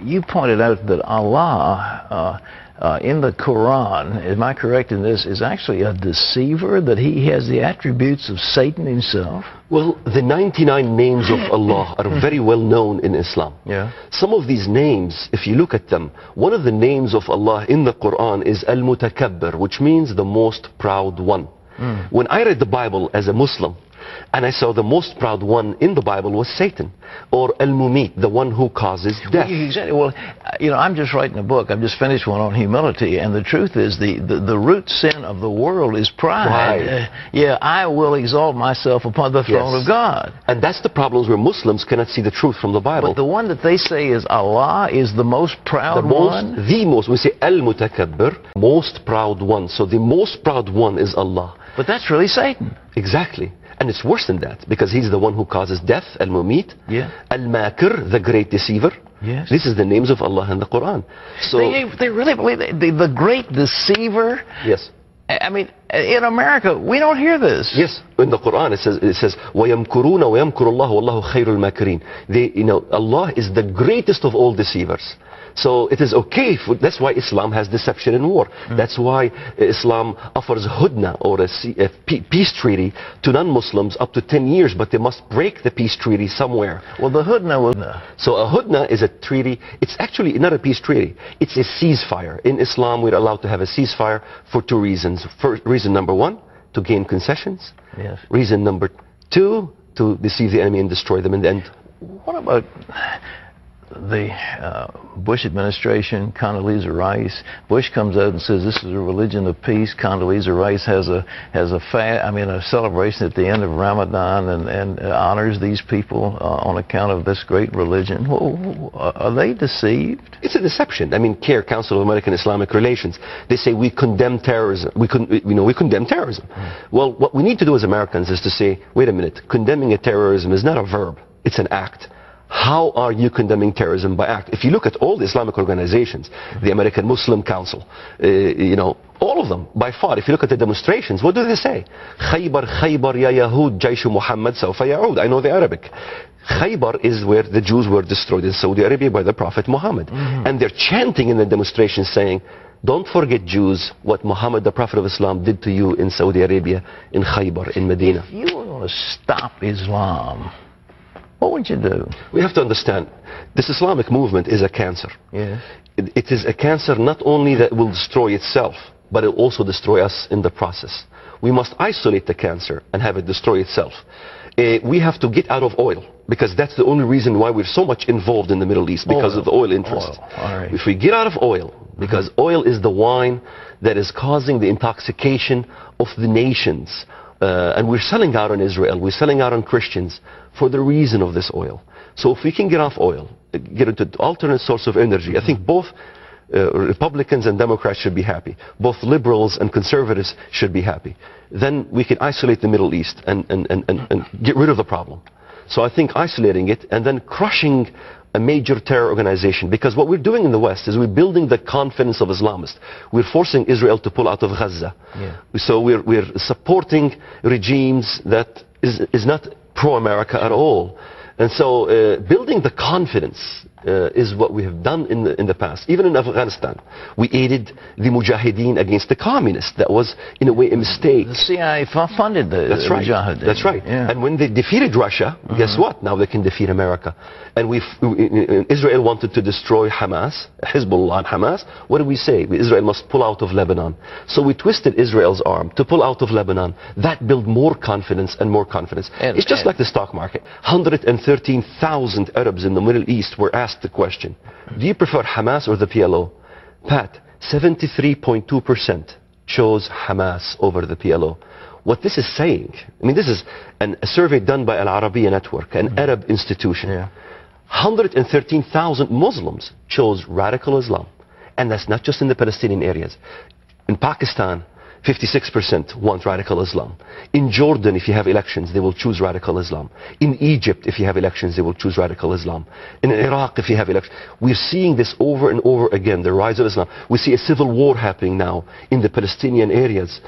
you pointed out that Allah in the Quran, am I correct in this, is actually a deceiver, that he has the attributes of Satan himself? Well, the 99 names of Allah are very well known in Islam. Yeah. Some of these names, if you look at them, one of the names of Allah in the Quran is Al-Mutakabbir, which means the most proud one. When I read the Bible as a Muslim, and I saw the most proud one in the Bible was Satan, or Al-Mumit, the one who causes death. Exactly. Well, you know, I'm just writing a book. I've just finished one on humility, and the truth is the root sin of the world is pride. Yeah, I will exalt myself upon the throne of God. And that's the problems where Muslims cannot see the truth from the Bible. But the one that they say is Allah is the most proud one? The most. We say Al-Mutakabbir, most proud one. So the most proud one is Allah. But that's really Satan. Exactly. And it's worse than that, because he's the one who causes death, Al-Mumit, Al-Makir, the great deceiver. Yes. This is the names of Allah in the Quran. So they really believe the great deceiver? Yes. I mean, in America, we don't hear this. Yes, in the Quran it says وَيَمْكُرُونَ وَيَمْكُرُ اللَّهُ وَاللَّهُ خَيْرُ الْمَاكِرِينَ. Allah is the greatest of all deceivers. So it is okay, that's why Islam has deception and war. That's why Islam offers hudna, or a peace treaty, to non-Muslims up to 10 years, but they must break the peace treaty somewhere. Well, the hudna was... So a hudna is a treaty. It's actually not a peace treaty. It's a ceasefire. In Islam, we're allowed to have a ceasefire for two reasons. Reason number one, to gain concessions. Yes. Reason number two, to deceive the enemy and destroy them in the end. What about the Bush administration, Condoleezza Rice? Bush comes out and says this is a religion of peace. Condoleezza Rice has a celebration at the end of Ramadan and honors these people on account of this great religion. Well, are they deceived? It's a deception. I mean, CARE, Council of American Islamic Relations, they say we condemn terrorism. We condemn terrorism. Well, what we need to do as Americans is to say, wait a minute, condemning a terrorism is not a verb, it's an act. How are you condemning terrorism by act? If you look at all the Islamic organizations, the American Muslim Council, all of them, by far, if you look at the demonstrations, what do they say? Khaybar, Khaybar, ya Yahud, Jaysh Muhammad, sawfa ya'ud. I know the Arabic. Khaybar is where the Jews were destroyed in Saudi Arabia by the Prophet Muhammad. And they're chanting in the demonstrations saying, don't forget, Jews, what Muhammad, the Prophet of Islam, did to you in Saudi Arabia, in Khaybar, in Medina. If you were going to stop Islam, what would you do? We have to understand, this Islamic movement is a cancer. Yes. It is a cancer not only that will destroy itself, but it will also destroy us in the process. We must isolate the cancer and have it destroy itself. We have to get out of oil, because that's the only reason why we're so much involved in the Middle East, because of the oil interest. If we get out of oil, because oil is the wine that is causing the intoxication of the nations, and we're selling out on Israel, we're selling out on Christians for the reason of this oil. So if we can get off oil, get into alternate source of energy, I think both Republicans and Democrats should be happy. Both liberals and conservatives should be happy. Then we can isolate the Middle East and get rid of the problem. So I think isolating it and then crushing a major terror organization, because what we're doing in the West is we're building the confidence of Islamists. We're forcing Israel to pull out of Gaza. So we're supporting regimes that is not pro-America at all. And so building the confidence is what we have done in the past. Even in Afghanistan, we aided the Mujahideen against the communists. That was, in a way, a mistake. The CIA funded the Mujahideen. That's right. Yeah. And when they defeated Russia, guess what? Now they can defeat America. And Israel wanted to destroy Hamas, Hezbollah and Hamas. What do we say? Israel must pull out of Lebanon. So we twisted Israel's arm to pull out of Lebanon. That built more confidence and more confidence. It's just like the stock market. 113,000 Arabs in the Middle East were asked the question, do you prefer Hamas or the PLO? Pat, 73.2% chose Hamas over the PLO. What this is saying, I mean, this is a survey done by Al Arabiya Network, an Arab institution. 113,000 Muslims chose radical Islam. And that's not just in the Palestinian areas. In Pakistan, 56% want radical Islam. In Jordan, if you have elections, they will choose radical Islam. In Egypt, if you have elections, they will choose radical Islam. In Iraq, if you have elections. We're seeing this over and over again, the rise of Islam. We see a civil war happening now in the Palestinian areas,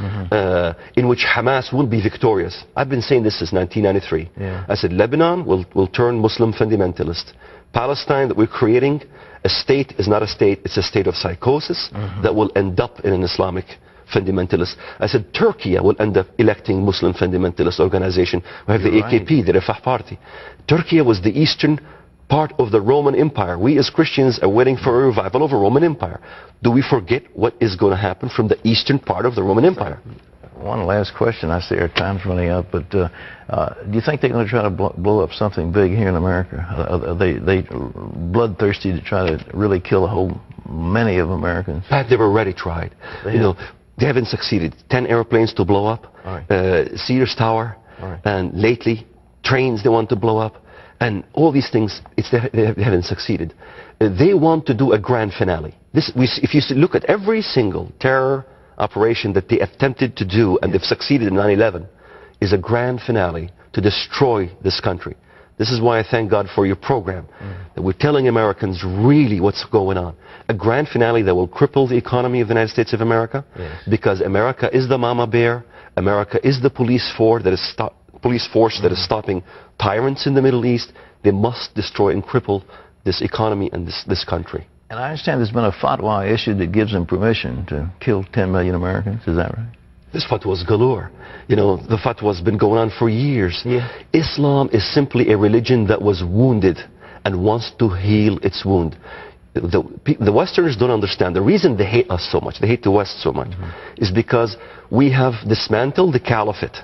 in which Hamas will be victorious. I've been saying this since 1993. I said Lebanon will turn Muslim fundamentalist. Palestine that we're creating, a state is not a state, it's a state of psychosis that will end up in an Islamic fundamentalist. I said Turkey will end up electing Muslim fundamentalist organization. We have the AKP, the Refah Party. Turkey was the eastern part of the Roman Empire. We as Christians are waiting for a revival of a Roman Empire. Do we forget what is going to happen from the eastern part of the Roman Empire? One last question. I see our time's running out, but do you think they're going to try to blow up something big here in America? Are they bloodthirsty to try to really kill a whole many of Americans? Pat, they've already tried. You know, they haven't succeeded. 10 airplanes to blow up, Sears Tower, and lately trains they want to blow up, and all these things. They haven't succeeded. They want to do a grand finale. If you look at every single terror operation that they attempted to do, and they've succeeded in 9/11, is a grand finale to destroy this country. This is why I thank God for your program, that we're telling Americans really what's going on. A grand finale that will cripple the economy of the United States of America, because America is the mama bear. America is the police force that is stopping tyrants in the Middle East. They must destroy and cripple this economy and this country. And I understand there's been a fatwa issued that gives them permission to kill 10 million Americans. Is that right? This fatwa is galore. You know, the fatwa has been going on for years. Islam is simply a religion that was wounded and wants to heal its wound. The Westerners don't understand. The reason they hate us so much, they hate the West so much, is because we have dismantled the caliphate.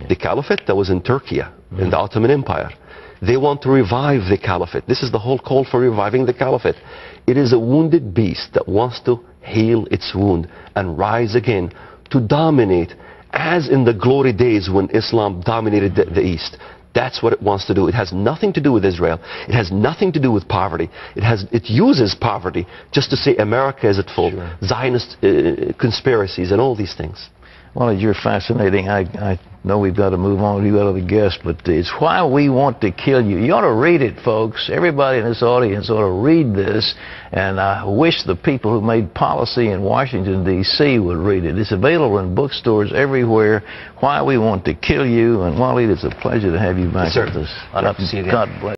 The caliphate that was in Turkey, in the Ottoman Empire. They want to revive the caliphate. This is the whole call for reviving the caliphate. It is a wounded beast that wants to heal its wound and rise again to dominate, as in the glory days when Islam dominated the East. That's what it wants to do. It has nothing to do with Israel. It has nothing to do with poverty. It uses poverty just to say America is at fault. Zionist conspiracies and all these things. Well, you're fascinating. I know we've got to move on to you other guests, but it's why we want to kill you. You ought to read it, folks. Everybody in this audience ought to read this, and I wish the people who made policy in Washington, D.C. would read it. It's available in bookstores everywhere. Why we want to kill you. And Walid, it's a pleasure to have you back with us. I'd love to see you again. God bless.